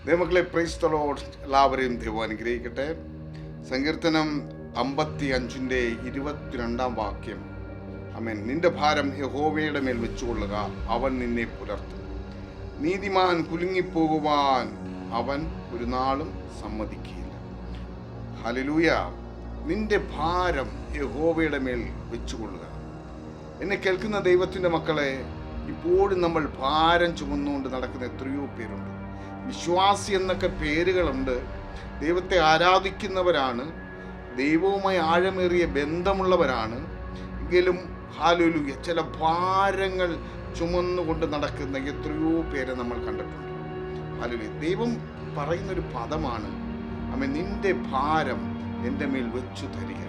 ദൈവമക്കളെ, praise the Lord. എല്ലാവരെയും ദൈവം അനുഗ്രഹിക്കട്ടെ. സങ്കീർത്തനം 55:22 ആമേൻ. നിന്റെ ഭാരം യഹോവയുടെ മേൽ വെച്ചുകൊള്ളുക, അവൻ നിന്നെ പുലർത്തും. നീതിമാൻ കുലുങ്ങിപ്പോകുവാൻ അവൻ ഒരു നാളും സമ്മതിക്കുകയില്ല. ഹല്ലേലൂയ. നിന്റെ ഭാരം യഹോവയുടെ മേൽ വെച്ചുകൊള്ളുക. എന്നെ കേൾക്കുന്ന ദൈവത്തിൻ്റെ മക്കളെ, ഇപ്പോഴും നമ്മൾ ഭാരം ചുമന്നുകൊണ്ട് നടക്കുന്ന എത്രയോ പേരുണ്ട്. വിശ്വാസി എന്നൊക്കെ പേരുകളുണ്ട്, ദൈവത്തെ ആരാധിക്കുന്നവരാണ്, ദൈവവുമായി ആഴമേറിയ ബന്ധമുള്ളവരാണ്. എങ്കിലും ഹല്ലേലൂയ, ചില ഭാരങ്ങൾ ചുമന്നുകൊണ്ട് നടക്കുന്ന എത്രയോ പേരെ നമ്മൾ കണ്ടിട്ടുണ്ട്. ഹല്ലേലൂയ. ദൈവം പറയുന്നൊരു പദമാണ്, ആമേൻ, നിന്റെ ഭാരം എൻ്റെ മേൽ വെച്ചു തരിക.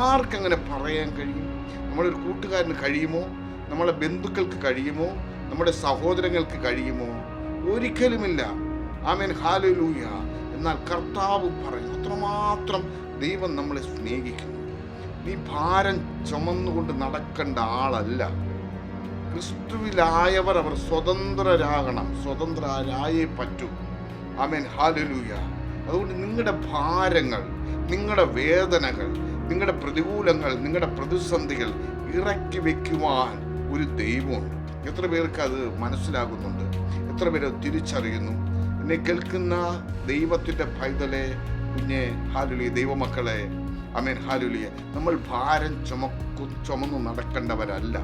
ആർക്കങ്ങനെ പറയാൻ കഴിയും? നമ്മളൊരു കൂട്ടുകാരന് കഴിയുമോ? നമ്മളെ ബന്ധുക്കൾക്ക് കഴിയുമോ? നമ്മുടെ സഹോദരങ്ങൾക്ക് കഴിയുമോ? ഒരിക്കലുമില്ല. ആമേൻ, ഹല്ലേലൂയ. എന്നാൽ കർത്താവ് പറയും, അത്രമാത്രം ദൈവം നമ്മളെ സ്നേഹിക്കുന്നു. നീ ഭാരം ചുമന്നുകൊണ്ട് നടക്കേണ്ട ആളല്ല. ക്രിസ്തുവിലായവർ അവർ സ്വതന്ത്രരാകണം, സ്വതന്ത്രരായേ പറ്റൂ. ആമേൻ, ഹല്ലേലൂയ. അതുകൊണ്ട് നിങ്ങളുടെ ഭാരങ്ങൾ, നിങ്ങളുടെ വേദനകൾ, നിങ്ങളുടെ പ്രതികൂലങ്ങൾ, നിങ്ങളുടെ പ്രതിസന്ധികൾ ഇറക്കി വെക്കുവാൻ ഒരു ദൈവമുണ്ട്. എത്ര പേർക്ക് അത് മനസ്സിലാകുന്നുണ്ട്? എത്ര പേര് തിരിച്ചറിയുന്നു? എന്നെ കേൾക്കുന്ന ദൈവത്തിൻ്റെ പൈതലെ, കുഞ്ഞെ, ഹല്ലേലൂയ, ദൈവമക്കളെ, ആമേൻ, ഹല്ലേലൂയ. നമ്മൾ ഭാരം ചുമന്നു നടക്കേണ്ടവരല്ല.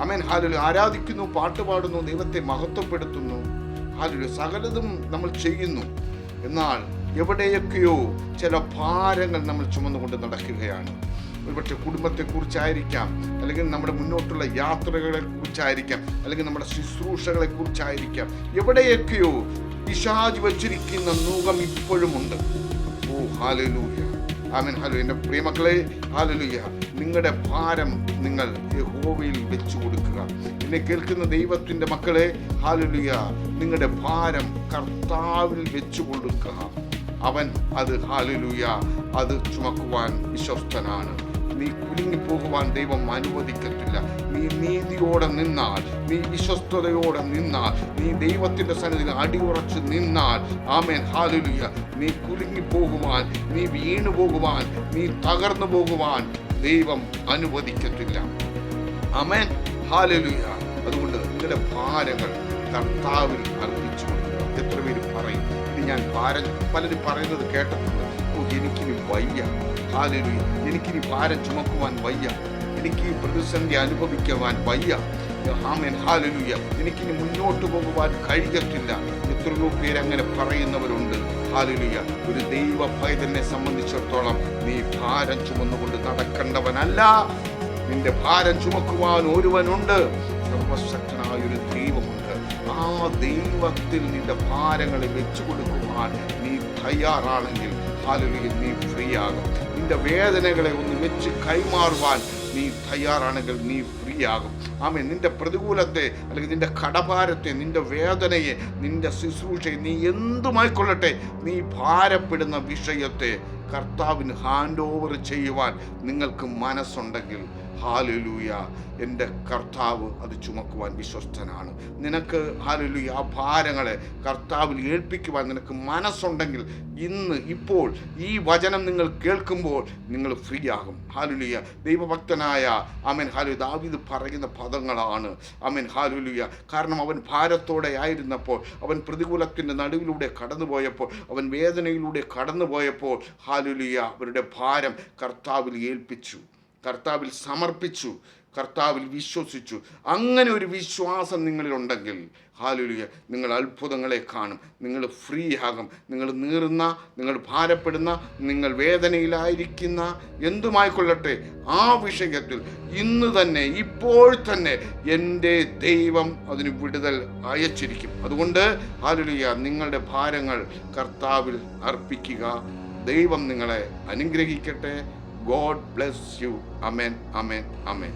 ആമേൻ, ഹല്ലേലൂയ. ആരാധിക്കുന്നു, പാട്ടുപാടുന്നു, ദൈവത്തെ മഹത്വപ്പെടുത്തുന്നു, ഹല്ലേലൂയ, സകലതും നമ്മൾ ചെയ്യുന്നു. എന്നാൽ എവിടെയൊക്കെയോ ചില ഭാരങ്ങൾ നമ്മൾ ചുമന്നുകൊണ്ട് നടക്കുകയാണ്. ഒരുപക്ഷെ കുടുംബത്തെക്കുറിച്ചായിരിക്കാം, അല്ലെങ്കിൽ നമ്മുടെ മുന്നോട്ടുള്ള യാത്രകളെ കുറിച്ചായിരിക്കാം, അല്ലെങ്കിൽ നമ്മുടെ ശുശ്രൂഷകളെ കുറിച്ചായിരിക്കാം. എവിടെയൊക്കെയോ പിശാച് വച്ചിരിക്കുന്ന നൂകം ഇപ്പോഴുമുണ്ട്. ഓ ഹല്ലേലൂയ, ആമേൻ, ഹല്ലേലൂയ. എൻ്റെ പ്രിയമക്കളെ, ഹല്ലേലൂയ, നിങ്ങളുടെ ഭാരം നിങ്ങൾ യഹോവയിൽ വെച്ചു കൊടുക്കുക. എന്നെ കേൾക്കുന്ന ദൈവത്തിൻ്റെ മക്കളെ, ഹല്ലേലൂയ, നിങ്ങളുടെ ഭാരം കർത്താവിൽ വെച്ചു കൊടുക്കുക. അവൻ അത്, ഹല്ലേലൂയ, അത് ചുമക്കുവാൻ വിശ്വസ്തനാണ്. നീ കുലുങ്ങിപ്പോകുവാൻ ദൈവം അനുവദിക്കത്തില്ല. നീ നീതിയോടെ നിന്നാൽ, നീ വിശ്വസ്തയോടെ നിന്നാൽ, നീ ദൈവത്തിൻ്റെ സന്നിധിയിൽ അടിയുറച്ച് നിന്നാൽ, ആമേൻ, ഹല്ലേലൂയ, നീ കുലുങ്ങിപ്പോകുവാൻ, നീ വീണു പോകുവാൻ, നീ തകർന്നു പോകുവാൻ ദൈവം അനുവദിക്കത്തില്ല. ആമേൻ, ഹല്ലേലൂയ. അതുകൊണ്ട് നിങ്ങളുടെ ഭാരങ്ങൾ കർത്താവിൽ അർപ്പിച്ചു കൊടുക്കുക. എത്ര പേര് പറയും, ഇനി ഞാൻ പലരും പറയുന്നത് കേട്ടിട്ടുണ്ട്, ഓ എനിക്കിനി വയ്യ, ഹല്ലേലൂയ, എനിക്കിനി ഭാരം ചുമക്കുവാൻ വയ്യ, എനിക്ക് ഈ പ്രതിസന്ധി അനുഭവിക്കുവാൻ വയ്യ, ആമേൻ, ഹല്ലേലൂയ, എനിക്കിനി മുന്നോട്ട് പോകുവാൻ കഴിയത്തില്ല. എത്രയോ പേരങ്ങനെ പറയുന്നവരുണ്ട്. ഹല്ലേലൂയ. ഒരു ദൈവ പൈതലിനെ സംബന്ധിച്ചിടത്തോളം നീ ഭാരം ചുമന്നുകൊണ്ട് നടക്കേണ്ടവനല്ല. നിന്റെ ഭാരം ചുമക്കുവാൻ ഒരുവനുണ്ട്, സർവശക്തനായൊരു ദൈവമുണ്ട്. ആ ദൈവത്തിൽ നിന്റെ ഭാരങ്ങളെ വെച്ചു കൊടുക്കുവാൻ നീ തയ്യാറാണെങ്കിൽ, ഹല്ലേലൂയ, നീ ഫ്രീ ആകും. നിന്റെ വേദനകളെ ഒന്ന് വെച്ച് കൈമാറുവാൻ നീ തയ്യാറാണെങ്കിൽ നീ ഫ്രീ ആകും. ആമേൻ. നിന്റെ പ്രതികൂലത്തെ, അല്ലെങ്കിൽ നിന്റെ കടഭാരത്തെ, നിന്റെ വേദനയെ, നിന്റെ ശുശ്രൂഷയെ, നീ എന്തുമായിക്കൊള്ളട്ടെ, നീ ഭാരപ്പെടുന്ന വിഷയത്തെ കർത്താവിന് ഹാൻഡ് ഓവർ ചെയ്യുവാൻ നിങ്ങൾക്ക് മനസ്സുണ്ടെങ്കിൽ, ഹല്ലേലൂയ, എൻ്റെ കർത്താവ് അത് ചുമക്കുവാൻ വിശ്വസ്തനാണ്. നിനക്ക്, ഹല്ലേലൂയ, ആ ഭാരങ്ങളെ കർത്താവിൽ ഏൽപ്പിക്കുവാൻ നിനക്ക് മനസ്സുണ്ടെങ്കിൽ, ഇപ്പോൾ ഈ വചനം നിങ്ങൾ കേൾക്കുമ്പോൾ നിങ്ങൾ ഫ്രീ ആകും. ഹല്ലേലൂയ. ദൈവഭക്തനായ, ആമേൻ, ഹല്ലേലൂയ, ദാവീദ് പറയുന്ന പദങ്ങളാണ്. ആമേൻ, ഹല്ലേലൂയ. കാരണം അവൻ ഭാരത്തോടെ ആയിരുന്നപ്പോൾ, അവൻ പ്രതികൂലത്തിൻ്റെ നടുവിലൂടെ കടന്നുപോയപ്പോൾ, അവൻ വേദനയിലൂടെ കടന്നുപോയപ്പോൾ, ഹല്ലേലൂയ, അവരുടെ ഭാരം കർത്താവിൽ ഏൽപ്പിച്ചു, കർത്താവിൽ സമർപ്പിച്ചു, കർത്താവിൽ വിശ്വസിച്ചു. അങ്ങനെ ഒരു വിശ്വാസം നിങ്ങളിലുണ്ടെങ്കിൽ, ഹല്ലേലൂയ, നിങ്ങൾ അത്ഭുതങ്ങളെ കാണും. നിങ്ങൾ ഫ്രീ ആകും. നിങ്ങൾ നീറുന്ന, നിങ്ങൾ ഭാരപ്പെടുന്ന, നിങ്ങൾ വേദനയിലായിരിക്കുന്ന എന്തുമായിക്കൊള്ളട്ടെ, ആ വിഷയത്തിൽ ഇന്ന് തന്നെ, ഇപ്പോൾ തന്നെ എൻ്റെ ദൈവം അതിന് വിടുതൽ അയച്ചിരിക്കും. അതുകൊണ്ട്, ഹല്ലേലൂയ, നിങ്ങളുടെ ഭാരങ്ങൾ കർത്താവിൽ അർപ്പിക്കുക. ദൈവം നിങ്ങളെ അനുഗ്രഹിക്കട്ടെ. God bless you. Amen, amen, amen.